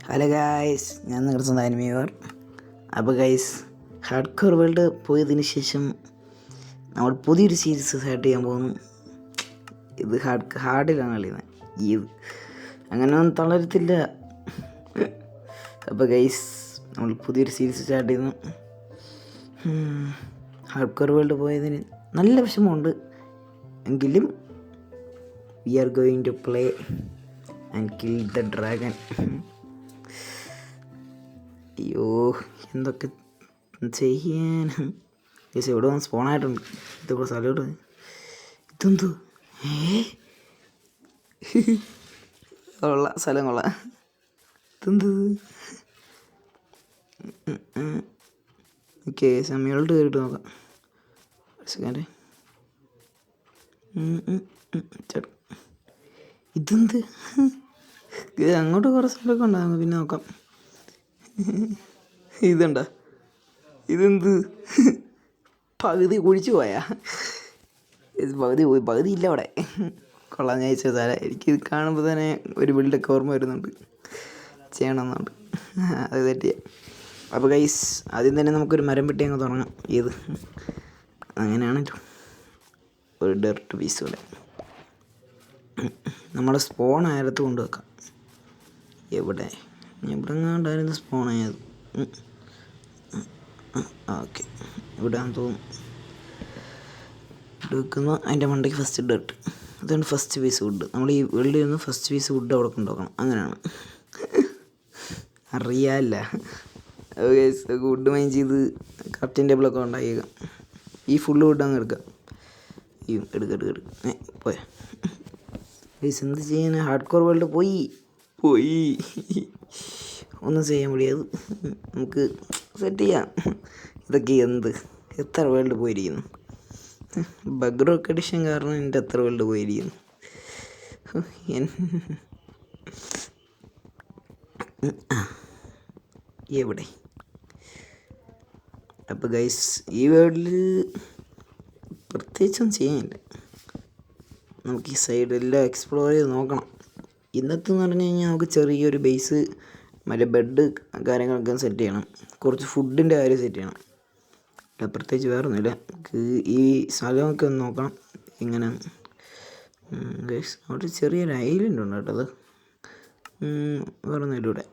Hello guys, ഞാൻ നിങ്ങളുടെ സ്വന്തം അനിമേവർ. അപ്പോൾ ഗൈസ്, ഹാർഡ് കോർ വേൾഡ് പോയതിന് ശേഷം നമ്മൾ പുതിയൊരു സീരീസ് സ്റ്റാർട്ട് ചെയ്യാൻ പോകുന്നു. ഇത് ഹാർഡിലാണ് കളിയുന്നത്. ഇത് അങ്ങനെയൊന്നും തളരത്തില്ല. അപ്പോൾ ഗൈസ്, നമ്മൾ പുതിയൊരു സീരീസ് സ്റ്റാർട്ട് ചെയ്യുന്നു. ഹാർഡ് കോർ വേൾഡ് പോയതിന് നല്ല വിഷമമുണ്ട്. എങ്കിലും we are going to play and kill the dragon. അയ്യോ, എന്തൊക്കെ ചെയ്യാൻ. ചേച്ചി ഇവിടെ വന്ന് സ്പോണായിട്ടുണ്ട്. ഇതിവിടെ സ്ഥലം ഇതെന്തു കൊള്ളാം, സ്ഥലം കൊള്ളാം. ഇതെന്ത്? ഓക്കെ, സമയമായിട്ട് കയറിയിട്ട് നോക്കാം. സെക്കൻഡ്. ഇതെന്ത്? അങ്ങോട്ട് കുറേ സ്ഥലമൊക്കെ ഉണ്ടാകും, പിന്നെ നോക്കാം. ഇതുണ്ട, ഇതെന്ത്? പകുതി കുഴിച്ചു പോയാ? പകുതി പോയി, പകുതി ഇല്ല അവിടെ. കൊള്ളാം, ഞാൻ അയച്ച സാറേ. എനിക്കിത് കാണുമ്പോൾ തന്നെ ഒരു ബിൽഡൊക്കെ ഓർമ്മ വരുന്നുണ്ട്, ചെയ്യണമെന്നുണ്ട്. അത് തെറ്റിയ. അപ്പോൾ ഗൈസ്, ആദ്യം തന്നെ നമുക്കൊരു മരം വെട്ടി അങ്ങ് തുടങ്ങാം. ഏത് അങ്ങനെയാണല്ലോ, ഒരു ഡെർട്ട് പീസ് പോലെ നമ്മുടെ സ്പോൺ ആയിരത്ത് കൊണ്ട് വെക്കാം. എവിടെ എങ്ങാണ്ടായിരുന്നു സ്പോൺ ആയത്? ഓക്കെ, ഇവിടെ തോന്നുന്നു എടുക്കുന്ന അതിൻ്റെ മണ്ടയ്ക്ക് ഫസ്റ്റ് ഡെർട്ട്. അതാണ് ഫസ്റ്റ് പീസ് വുഡ്. നമ്മൾ ഈ വേൾഡിൽ നിന്ന് ഫസ്റ്റ് പീസ് വുഡ് അവിടെ കൊണ്ടുപോകണം. അങ്ങനെയാണ്, അറിയാമല്ല. വുഡ് മൈൻ ചെയ്ത് ക്രാഫ്റ്റിംഗ് ടേബിളൊക്കെ ഉണ്ടാക്കിയേക്കാം. ഈ ഫുള്ള് വുഡ് അങ്ങ് എടുക്കാം. ഈ എടുക്ക പോയാ ഗൈസ്, എന്ത് ചെയ്യാൻ? ഹാർഡ് കോർ വേൾഡ് പോയി ഒന്നും ചെയ്യാൻ മുടിயாது. നമുക്ക് സെറ്റ് ചെയ്യാം. ഇതൊക്കെ എത്ര വേൾഡ് പോയിരിക്കുന്നു. ബഗ്രോക്ക് എഡിഷൻ കാരണം എൻ്റെ എത്ര വേൾഡ് പോയിരിക്കുന്നു. എവിടെ? അപ്പോൾ ഗൈസ്, ഈ വേൾഡിൽ പ്രത്യേകിച്ചൊന്നും ചെയ്യാനില്ല. നമുക്ക് ഈ സൈഡെല്ലാം എക്സ്പ്ലോർ ചെയ്ത് നോക്കണം. ഇന്നത്തെ എന്ന് പറഞ്ഞു കഴിഞ്ഞാൽ നമുക്ക് ചെറിയൊരു ബേസ്, മറ്റേ ബെഡ് കാര്യങ്ങളൊക്കെ സെറ്റ് ചെയ്യണം. കുറച്ച് ഫുഡിൻ്റെ കാര്യം സെറ്റ് ചെയ്യണം. പ്രത്യേകിച്ച് വേറെ ഒന്നുമില്ല. ഈ സ്ഥലമൊക്കെ ഒന്ന് നോക്കണം. ഇങ്ങനെ ഗൈസ്, അവിടെ ചെറിയൊരു ഐലൻഡ് ഉണ്ട് കേട്ടോ. അത് വേറെ ഒന്നുമില്ല ഇവിടെ.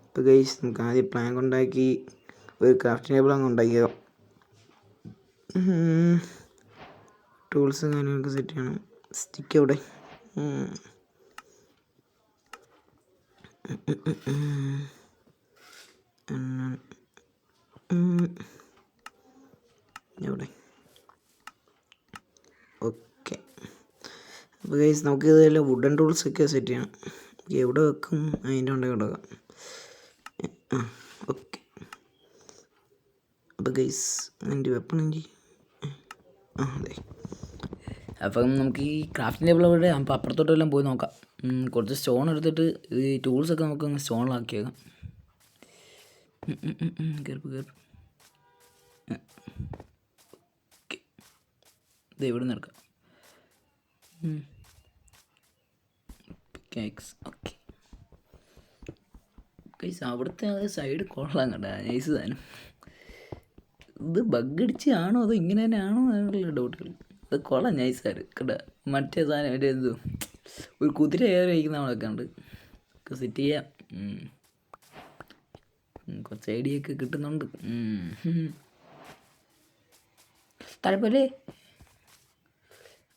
ഇപ്പോൾ ഗൈസ്, നമുക്ക് ആദ്യം പ്ലാൻ ഉണ്ടാക്കി ഒരു ക്രാഫ്റ്റിംഗ് ടേബിൾ അങ്ങ് ഉണ്ടാക്കിയോ. ടൂൾസും കാര്യങ്ങളൊക്കെ സെറ്റ് ചെയ്യണം. സ്റ്റിക്ക് എവിടെ? എവിടെ? ഓക്കെ, അപ്പോൾ ഗൈസ്, നമുക്ക് ഇതെല്ലാം വുഡൻ ടൂൾസൊക്കെ സെറ്റ് ചെയ്യണം. എവിടെ വെക്കും? അതിൻ്റെ ഉണ്ടെങ്കിൽ വെക്കാം. ഓക്കെ, അപ്പോൾ ഗൈസ്, എൻ്റെ വെപ്പൺ എൻ്റെ അതെ. അപ്പം നമുക്ക് ഈ ക്രാഫ്റ്റിംഗ് ടേബിൾ അവിടെ അപ്പോൾ അപ്പുറത്തോട്ടെല്ലാം പോയി നോക്കാം. കുറച്ച് സ്റ്റോൺ എടുത്തിട്ട് ഈ ടൂൾസൊക്കെ നമുക്ക് സ്റ്റോണിലാക്കിയേക്കാം. കയറി ഇത് എവിടെ നിന്ന് എടുക്കാം? കേക്സ്. ഓക്കെ ഗൈസ്, അവിടുത്തെ അത് സൈഡ് കൊള്ളാം കേട്ടോ, നൈസ് താനും. ഇത് ബഗ് അടിച്ച് ആണോ അതോ ഇങ്ങനെ തന്നെ ആണോ എന്നുള്ള ഡൗട്ടുകൾ. അത് കൊള്ളാം, നൈസാര് കേട്ടോ. മറ്റേ സാധനം മറ്റേ ഒരു കുതിര കയറി വയ്ക്കുന്ന നമ്മളൊക്കെ ഉണ്ട്. ഒക്കെ സെറ്റ് ചെയ്യാം. കുറച്ച് ഐഡിയ ഒക്കെ കിട്ടുന്നുണ്ട്. താഴെപ്പോലെ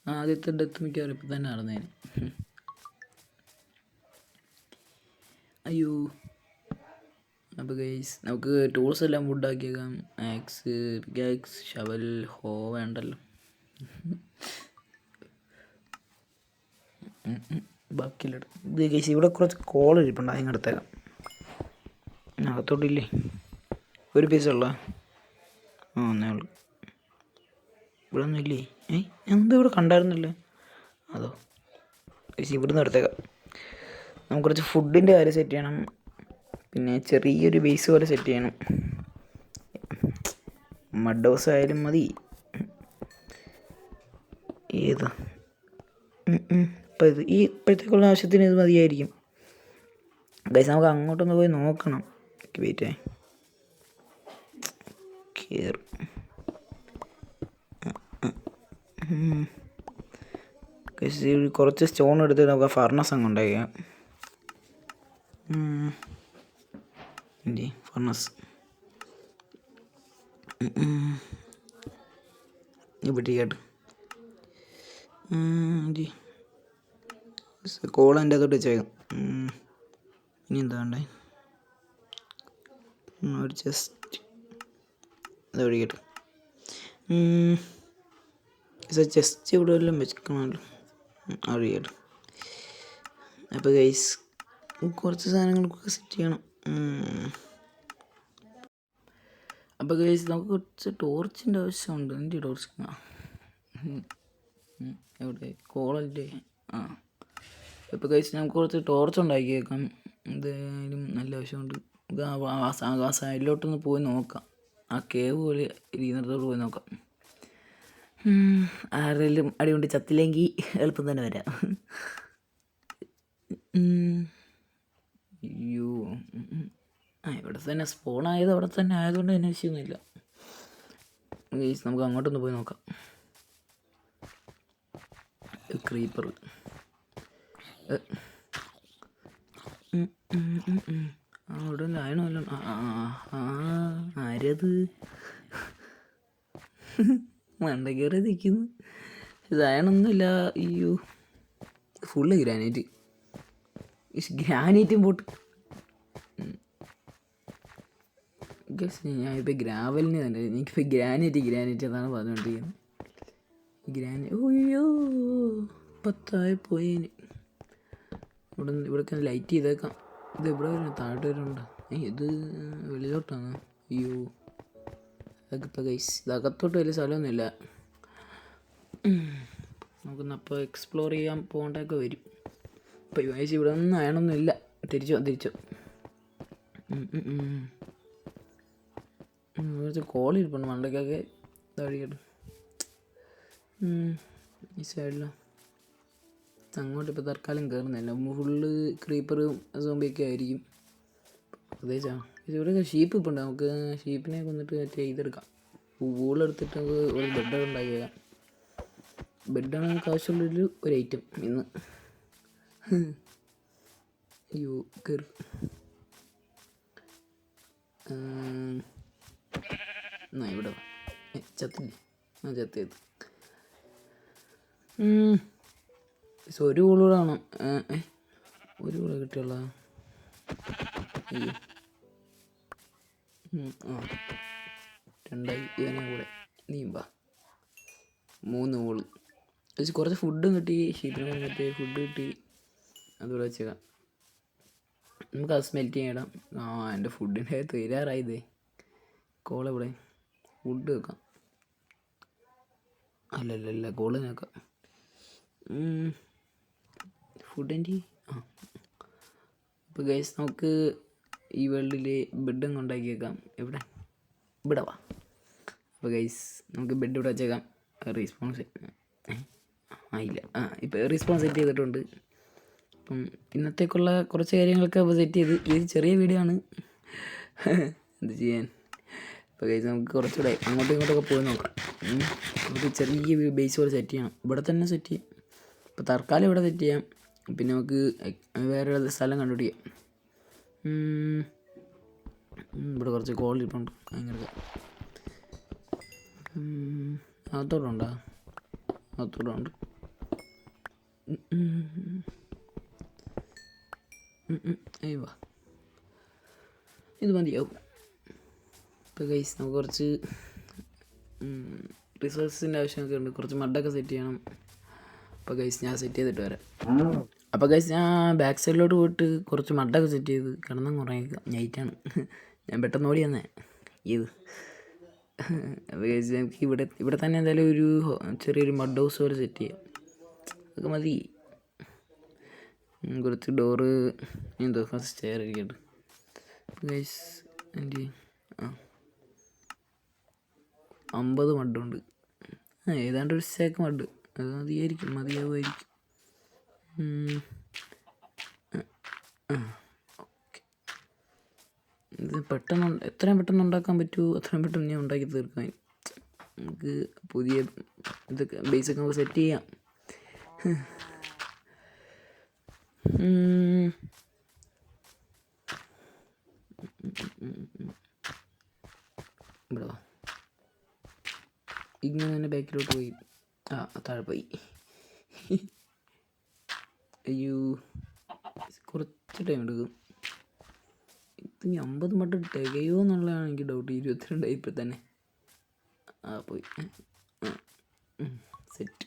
ആദ്യത്തെ ഡെത്ത് മിക്കവാറും ഇപ്പം തന്നെ നടന്നേന്. അയ്യോ. അപ്പോൾ ഗൈസ്, നമുക്ക് ടൂൾസ് എല്ലാം വുഡാക്കിയേക്കാം. ആക്സ്, പിക്കാക്സ്, ഷവൽ, ഹോ വേണ്ടല്ലോ. ബാക്കിയിലിടും. ഇത് ഗൈസ്, ഇവിടെ കുറച്ച് കോൾ ഇരിപ്പുണ്ട്, അതിങ്ങ് എടുത്തേക്കാം. അകത്തോട്ടില്ലേ? ഒരു പീസുള്ള ഒന്നേ ഉള്ളൂ. ഇവിടെ ഒന്നും ഇല്ലേ? എന്താ ഇവിടെ കണ്ടായിരുന്നല്ലേ? അതോ ഗൈസ്, ഇവിടുന്ന് എടുത്തേക്കാം. നമുക്ക് കുറച്ച് ഫുഡിൻ്റെ കാര്യം സെറ്റ് ചെയ്യണം. പിന്നെ ചെറിയൊരു ബേസ് പോലെ സെറ്റ് ചെയ്യണം. മഡ് ഹൗസ് ആയാലും മതി. ഏതാ? ഇപ്പം ഇത് ഈ ഇപ്പോഴത്തേക്കുള്ള ആവശ്യത്തിന് ഇത് മതിയായിരിക്കും. ഗൈസ് നമുക്ക് അങ്ങോട്ടൊന്ന് പോയി നോക്കണം. വെയിറ്റേ കയറും. കുറച്ച് സ്റ്റോൺ എടുത്ത് നമുക്ക് ഫർണസ് അങ്ങ് ഉണ്ടാക്കിയാൽ ഫർണസ് ഇവിടെ കേട്ട് കോൾ എൻ്റെ അകത്തോട്ട് വെച്ചേക്കാം. ഇനി എന്താ വേണ്ടേ? ഒരു ജസ്റ്റ് അത് ഒഴിക്കട്ടെ. ജസ്റ്റ് ഇവിടെ എല്ലാം വെക്കണമല്ലോ. ഒഴിക്കട്ടെ. അപ്പോൾ ഗൈസ് കുറച്ച് സാധനങ്ങളൊക്കെ സെറ്റ് ചെയ്യണം. അപ്പോൾ ഗൈസ് നമുക്ക് കുറച്ച് ടോർച്ചിൻ്റെ ആവശ്യമുണ്ട്. എൻ്റെ ടോർച്ച് എവിടെ കോളല്ലേ? ഇപ്പോൾ ഗൈസ് നമുക്ക് കുറച്ച് ടോർച്ച് ഉണ്ടാക്കിയേക്കാം. എന്തായാലും നല്ല ആവശ്യമുണ്ട്. ആ സൈഡിലോട്ടൊന്ന് പോയി നോക്കാം. ആ കേവ് പോലെ ഇരിക്കുന്നിടത്തോട്ട് പോയി നോക്കാം. ആരെങ്കിലും അടികൊണ്ട് ചത്തില്ലെങ്കിൽ എളുപ്പം തന്നെ വരാം. അയ്യോ, ഇവിടെ തന്നെ സ്പോൺ ആയത് അവിടെ തന്നെ ആയതുകൊണ്ട് തന്നെ വിഷയമൊന്നുമില്ല. നമുക്ക് അങ്ങോട്ടൊന്ന് പോയി നോക്കാം. ക്രീപ്പർ അവിടെ ആയണമല്ലോ. ആരത് മണ്ട കയറി നിൽക്കുന്നു. ഇതായണമൊന്നുമില്ല. അയ്യോ, ഫുള്ള് ഗ്രാനൈറ്റും പോട്ട്. ഞാനിപ്പോൾ ഗ്രാവലിന് തന്നെ എനിക്കിപ്പോൾ ഗ്രാനൈറ്റ് എന്നാണ് പറഞ്ഞുകൊണ്ടിരിക്കുന്നത്. അയ്യോ 10 പോയേന്. ഇവിടെ ലൈറ്റ് ചെയ്തേക്കാം. ഇത് എവിടെ വരും? താഴോട്ട് വരുന്നുണ്ടോ? ഇത് വെളിയിലോട്ടാണ്. അയ്യോ, അതൊക്കെ ഇപ്പോൾ ഗൈസ് ഇതകത്തോട്ട് വലിയ സ്ഥലമൊന്നുമില്ല. നമുക്കൊന്നപ്പോൾ എക്സ്പ്ലോർ ചെയ്യാൻ പോകേണ്ടതൊക്കെ വരും. ഇപ്പോൾ ഗൈസ് ഇവിടെ ഒന്നും അയണമൊന്നുമില്ല. തിരിച്ചോ ഇവിടുത്തെ കോൾ ഇരിപ്പുണ്ട് മണ്ടയ്ക്കൊക്കെ. തടിക്കട്ടെ. ഈ സൈഡിലോ അങ്ങോട്ട് ഇപ്പോൾ തൽക്കാലം കയറുന്നില്ല. ഫുള്ള് ക്രീപ്പറും സോംബിയൊക്കെ ആയിരിക്കും. പ്രത്യേകിച്ചാണ് ഇതിവിടെയൊക്കെ ഷീപ്പ് ഇപ്പോൾ ഉണ്ട്. നമുക്ക് ഷീപ്പിനെ കൊന്നിട്ട് ചെയ്തെടുക്കാം. വൂളെടുത്തിട്ട് നമുക്ക് ഒരു ബെഡൊക്കെ ഉണ്ടാക്കിയേക്കാം. ബെഡാണ് നമുക്ക് ആവശ്യമുള്ളൊരു ഐറ്റം ഇന്ന്. അയ്യോ കയറി. എന്നാ ഇവിടെ ചത്തില്ലേ? ചത്തിയത്. ഒരു കൂടെ വേണം. ഒരു കൂടെ കിട്ടിയുള്ള. അയ്യോ, 2 ഇതിനെ കൂടെ നീമ്പാ 3 കൂള്. കുറച്ച് ഫുഡും കിട്ടി. ഷീപ്പിനെ വന്നിട്ട് ഫുഡ് കിട്ടി. അതുകൂടെ വെച്ചേക്കാം. നമുക്ക് അത് സ്മെൽറ്റ് ചെയ്യണം. എൻ്റെ ഫുഡിൻ്റെ തീരാറായതേ. കോളെവിടെ? ഫുഡ് വെക്കാം. അല്ലല്ല കോളിന് വെക്കാം. ഫുഡിൻ്റെ ഇപ്പോൾ ഗൈസ് നമുക്ക് ഈ വേൾഡിൽ ബെഡും ഉണ്ടാക്കി വെക്കാം. ഇവിടെ വാ. അപ്പോൾ ഗൈസ് നമുക്ക് ബെഡ് ഇവിടെ വെച്ചേക്കാം. റീസ്പോൺസ് ആയില്ല. ഇപ്പോൾ റീസ്പോൺസ് സെറ്റ് ചെയ്തിട്ടുണ്ട്. അപ്പം ഇന്നത്തേക്കുള്ള കുറച്ച് കാര്യങ്ങളൊക്കെ അപ്പോൾ സെറ്റ് ചെയ്ത്. ഇത് ചെറിയ വീഡിയോ ആണ്, എന്ത് ചെയ്യാൻ. ഇപ്പോൾ ഗൈസ് നമുക്ക് കുറച്ചുകൂടെ അങ്ങോട്ടും ഇങ്ങോട്ടൊക്കെ പോയി നോക്കാം. നമുക്ക് ചെറിയ ബേസ് പോലെ സെറ്റ് ചെയ്യണം. ഇവിടെ തന്നെ സെറ്റ് ചെയ്യാം. ഇപ്പോൾ തൽക്കാലം ഇവിടെ സെറ്റ് ചെയ്യാം. പിന്നെ നമുക്ക് വേറെ സ്ഥലം കണ്ടുപിടിക്കാം. ഇവിടെ കുറച്ച് കോൾ ഇട്ടുണ്ട്. അങ്ങനെ അകത്തോടുണ്ടോ? അകത്തോടുണ്ട്. വാ, ഇത് മതിയാവും. ഇപ്പോൾ ഗൈസ് നമുക്ക് കുറച്ച് റിസോഴ്സിൻ്റെ ആവശ്യമൊക്കെ ഉണ്ട്. കുറച്ച് മഡൊക്കെ സെറ്റ് ചെയ്യണം. അപ്പോൾ ഗൈസ് ഞാൻ സെറ്റ് ചെയ്തിട്ട് വരാം. അപ്പോൾ ഗൈസ് ഞാൻ ബാക്ക് സൈഡിലോട്ട് പോയിട്ട് കുറച്ച് മഡൊക്കെ സെറ്റ് ചെയ്ത് കിടന്നങ്ങ് ഉറങ്ങിക്കുക. നൈറ്റാണ്. ഞാൻ പെട്ടെന്ന് ഓടി വന്നേ ഇത്. അപ്പോൾ ഗൈസ് എനിക്ക് ഇവിടെ തന്നെ എന്തായാലും ഒരു ചെറിയൊരു മഡ് ഹൗസ് പോലെ സെറ്റ് ചെയ്യാം. അതൊക്കെ മതി. കുറച്ച് ഡോറ് എന്തോ ഫസ്റ്റ് ചെയർ ഇരിക്കട്ടെ. അപ്പോൾ ഗൈസ് എൻ്റെ 50 മഡുണ്ട്. ഏതാണ്ട് ഒരു സേക്ക് മഡ്. അത് മതിയാവുമായിരിക്കും. ഇത് പെട്ടെന്ന് എത്രയും പെട്ടെന്ന് ഉണ്ടാക്കാൻ പറ്റുമോ അത്രയും പെട്ടെന്ന് ഞാൻ ഉണ്ടാക്കി തീർക്കാൻ. നമുക്ക് പുതിയ ഇതൊക്കെ ബേസൊക്കെ നമുക്ക് സെറ്റ് ചെയ്യാം. ഇവിടെ ഇങ്ങനെ തന്നെ ബാക്കിലോട്ട് പോയി. താഴെ പോയി. അയ്യോ, കുറച്ച് ടൈം എടുക്കും. ഇത് 50 മട്ടം തികയോ എന്നുള്ളതാണ് എനിക്ക് ഡൗട്ട്. 22 ഇപ്പം തന്നെ. പോയി. സെറ്റ്.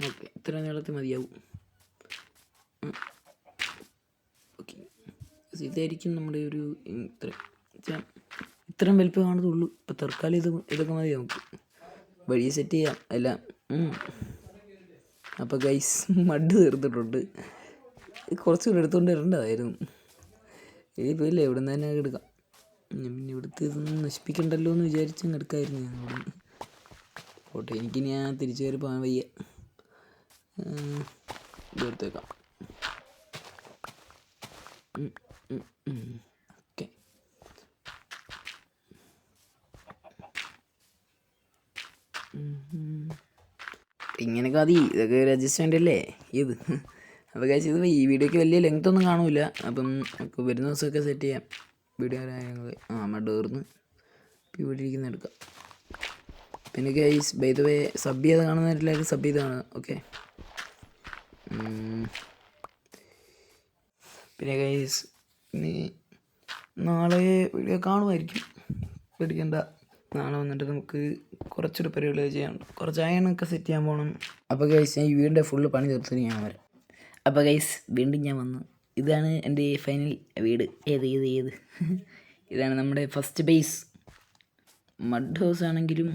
ഓക്കെ, ഇത്ര നീളത്തിൽ മതിയാവും. ഓക്കെ, ഇതായിരിക്കും നമ്മുടെ ഒരു ഇത്രയും വലിപ്പം കാണത്തുള്ളൂ ഇപ്പം തൽക്കാലം. ഇതൊക്കെ മതി നമുക്ക്. വഴി സെറ്റ് ചെയ്യാം എല്ലാം. അപ്പോൾ ഗൈസ്, മഡ് തീർത്തിട്ടുണ്ട്. കുറച്ചുകൂടെ എടുത്തുകൊണ്ട് വരേണ്ടതായിരുന്നു. ഇതിപ്പോൾ ഇല്ല, ഇവിടെ നിന്ന് തന്നെ എടുക്കാം. പിന്നെ ഇവിടുത്തെ ഇതൊന്നും നശിപ്പിക്കണ്ടല്ലോ എന്ന് വിചാരിച്ചങ്ങ് എടുക്കാമായിരുന്നു ഞാൻ ഇവിടെ. ഓട്ടെ, എനിക്കിനി ഞാൻ തിരിച്ചു കയറി പോകാൻ വയ്യ. ഇതെടുത്തേക്കാം. ഓക്കെ, ഇങ്ങനെയൊക്കെ മതി. ഇതൊക്കെ ഒരു അഡ്ജസ്റ്റ്മെൻ്റ് അല്ലേ ഇത്. അപ്പോൾ കഴിച്ച് ഇത് ഈ വീഡിയോയ്ക്ക് വലിയ ലെങ്ത് ഒന്നും കാണൂല. അപ്പം നമുക്ക് വരുന്ന ദിവസമൊക്കെ സെറ്റ് ചെയ്യാം വീഡിയോ കാര്യങ്ങൾ. മഡ് തീർന്ന് ഇപ്പോൾ ഇവിടെ ഇരിക്കുന്ന എടുക്കാം. പിന്നെ guys, by the way, sub ചെയ്ത് കാണുന്നവരെല്ലാവരും സബ് ചെയ്ത് കാണുക. ഓക്കെ. പിന്നെ ഗൈസ്, ഇനി നാളെ വീഡിയോ കാണുമായിരിക്കും, പേടിക്കണ്ട. നാളെ വന്നിട്ട് നമുക്ക് കുറച്ചൊരു പരിപാടി ചെയ്യാനുണ്ട്. കുറച്ച് അയണൊക്കെ സെറ്റ് ചെയ്യാൻ പോകണം. അപ്പോൾ ഗൈസ്, ഞാൻ ഈ വീടിൻ്റെ ഫുള്ള് പണി തീർത്തിട്ട് ഞാൻ വരാം. അപ്പോൾ ഗൈസ്, വീണ്ടും ഞാൻ വന്നു. ഇതാണ് എൻ്റെ ഫൈനൽ വീട്. ഏത് ഇതാണ് നമ്മുടെ ഫസ്റ്റ് ബേസ്. മഡ് ഹൗസ് ആണെങ്കിലും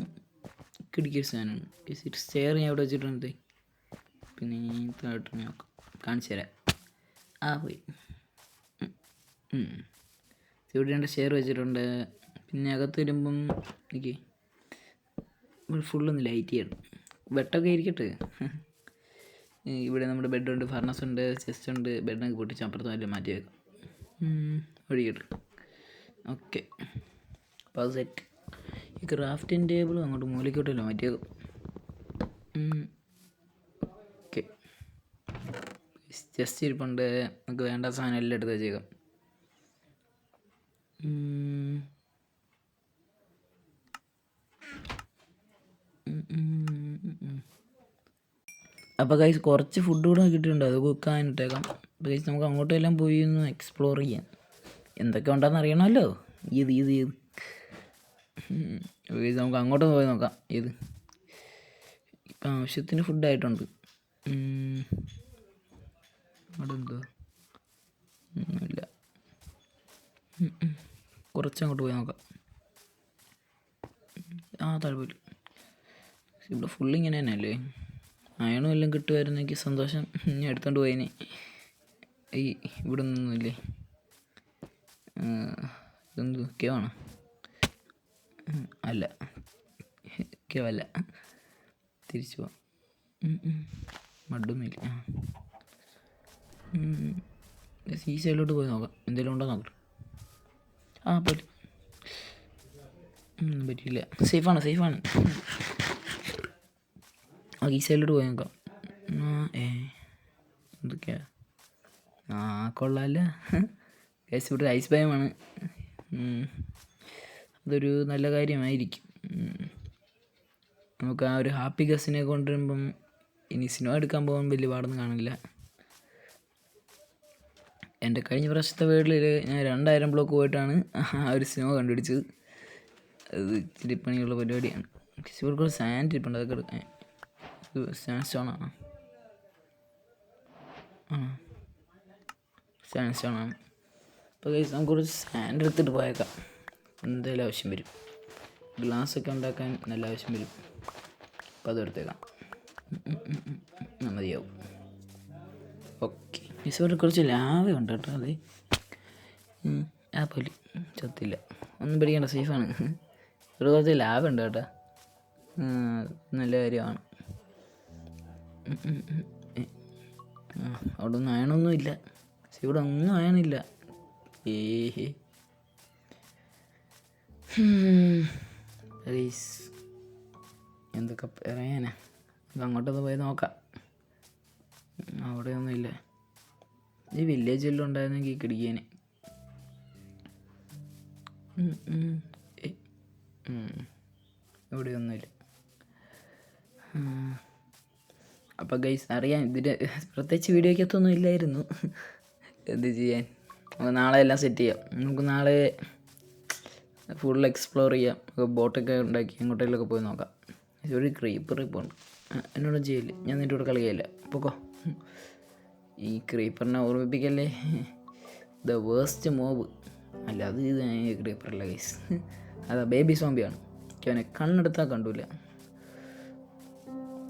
കിടിക്കൊരു സാധനമാണ്. സ്റ്റെയർ ഞാൻ ഇവിടെ വെച്ചിട്ടുണ്ട്. പിന്നെ താഴോട്ട് നോക്കാം, കാണിച്ചു തരാം. പോയി. ഇവിടെ രണ്ട് സ്റ്റെയർ വെച്ചിട്ടുണ്ട്. പിന്നെ അകത്ത് വരുമ്പം എനിക്ക് ഫുള്ളൊന്ന് ലൈറ്റ് ചെയ്യണം. വെട്ടമൊക്കെ ഇരിക്കട്ടെ. ഇവിടെ നമ്മുടെ ബെഡുണ്ട്, ഫർണസ് ഉണ്ട്, ചെസ്റ്റ് ഉണ്ട്. ബെഡൊക്കെ പൊട്ടിച്ച് അപ്പുറത്ത് നല്ല മാറ്റി വെക്കാം. ഒഴിക്കട്ടെ. ഓക്കെ, അപ്പോൾ അത് സെറ്റ്. ഈ ക്രാഫ്റ്റിംഗ് ടേബിളും അങ്ങോട്ട് മൂലയ്ക്കോട്ടല്ലോ മാറ്റി വെക്കാം. ഓക്കെ, ചെസ്റ്റ് ഇരിപ്പുണ്ട്. നമുക്ക് വേണ്ട സാധനം എല്ലാം എടുത്ത് വെച്ചേക്കാം. അപ്പോൾ ഗൈസ്, കുറച്ച് ഫുഡ് കൂടെ കിട്ടിയിട്ടുണ്ട്, അത് കുക്കാനിട്ടേക്കാം. അപ്പോൾ ഗൈസ്, നമുക്ക് അങ്ങോട്ടെല്ലാം പോയി ഒന്ന് എക്സ്പ്ലോർ ചെയ്യാം. എന്തൊക്കെ ഉണ്ടെന്ന് അറിയണമല്ലോ. ഗൈസ്, നമുക്ക് അങ്ങോട്ട് പോയി നോക്കാം. ഇപ്പം ആവശ്യത്തിന് ഫുഡായിട്ടുണ്ട്. അവിടെ എന്തോ ഒന്നുമില്ല. കുറച്ചങ്ങോട്ട് പോയി നോക്കാം. താഴെ പോയി. ഇവിടെ ഫുള്ളിങ്ങനെ തന്നെയല്ലേ. അയണും എല്ലാം കിട്ടുമായിരുന്നെങ്കിൽ സന്തോഷം. ഞാൻ എടുത്തോണ്ട് പോയതിന്. ഇവിടെ നിന്നൊന്നുമില്ലേ. ഇതെന്ത് കേവാണ്? അല്ല, കേവല്ല. തിരിച്ചു പോവാം. മഡൊന്നുമില്ല. ഈ സൈഡിലോട്ട് പോയി നോക്കാം, എന്തെങ്കിലും ഉണ്ടോ നോക്കട്ടെ. പറ്റും. പറ്റിയില്ല. സേഫാണ്. ഈ സൈഡിലോട്ട് പോയി നോക്കാം. എന്തൊക്കെയാ? കൊള്ളാമല്ല. ഗൈസ്, ഇവിടെ ഐസ് ഭയമാണ്. അതൊരു നല്ല കാര്യമായിരിക്കും. നമുക്ക് ആ ഒരു ഹാപ്പി ഗസിനെ കൊണ്ടുവരുമ്പം ഇനി സിനിമ എടുക്കാൻ പോകാൻ വലിയ പാടൊന്നും കാണില്ല. എൻ്റെ കഴിഞ്ഞ പ്രാവശ്യത്തെ വീട്ടിൽ ഞാൻ 2000 ബ്ലോക്ക് പോയിട്ടാണ് ഒരു സിനിമ കണ്ടുപിടിച്ചത്. അത് ഇച്ചിരി പണിയുള്ള പരിപാടിയാണ്. ഇവർക്ക് സാൻഡ് ഇരിപ്പുണ്ട്, അതൊക്കെ എടുക്കാൻ. സാൻഡ് സ്റ്റോണാണ്. സാൻഡ് സ്റ്റോണാണ്. അപ്പോൾ ഗൈസ്, നമുക്ക് കുറച്ച് സാൻഡ് എടുത്തിട്ട് പോയേക്കാം. എന്തായാലും ആവശ്യം വരും. ഗ്ലാസ്സൊക്കെ ഉണ്ടാക്കാൻ നല്ല ആവശ്യം വരും. അപ്പോൾ അതെടുത്തേക്കാം. മതിയാവും. ഓക്കെ, ഇവിടെ കുറച്ച് ലാവ ഉണ്ട് കേട്ടോ. അതെ, പോലെ ചത്തില്ല. ഒന്നും പേടിക്കണ്ട, സേഫാണ്. ഇവിടെ കുറച്ച് ലാവ ഉണ്ട് കേട്ടോ. നല്ല കാര്യമാണ്. അവിടെ ഒന്നും അയണൊന്നുമില്ല. പക്ഷെ ഇവിടെ ഒന്നും ആയണില്ല. ഏഹേ ഗൈസ്, എന്തൊക്കെ പറയാനാ. അങ്ങോട്ടൊന്ന് പോയി നോക്കാം. അവിടെ ഒന്നുമില്ല. ഈ വില്ലേജെല്ലാം ഉണ്ടായിരുന്നെങ്കിൽ കിടിക്കേനെ. ഇവിടെ ഒന്നുമില്ല. അപ്പോൾ ഗൈസ് അറിയാം, ഇതിൻ്റെ പ്രത്യേകിച്ച് വീഡിയോയ്ക്കകത്തൊന്നും ഇല്ലായിരുന്നു. എന്ത് ചെയ്യാൻ. നാളെ എല്ലാം സെറ്റ് ചെയ്യാം. നമുക്ക് നാളെ ഫുൾ എക്സ്പ്ലോർ ചെയ്യാം. ബോട്ടൊക്കെ ഉണ്ടാക്കി എങ്ങോട്ടേലൊക്കെ പോയി നോക്കാം. ഒരു ക്രീപ്പർ ഇപ്പോൾ ഉണ്ട്. എന്നോട് ചെയ്യില്ല, ഞാൻ നിൻ്റെ കൂടെ കളിക്കില്ല. പൊക്കോ. ഈ ക്രീപ്പറിനെ ഓർമ്മിപ്പിക്കല്ലേ, ദ വേസ്റ്റ് മോബ്. അല്ല, അത് ഇത് ക്രീപ്പറല്ല ഗൈസ്, അതാ ബേബി സോംബിയാണ്. അവനെ കണ്ണെടുത്താൽ കണ്ടൂല.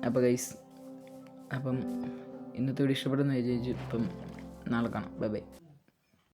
അപ്പോൾ ഗൈസ്, അപ്പം ഇന്നത്തെ വീഡിയോ ഇഷ്ടപ്പെടുന്ന വിചാരിച്ചു. ഇപ്പം നാളെ കാണാം. Bye bye.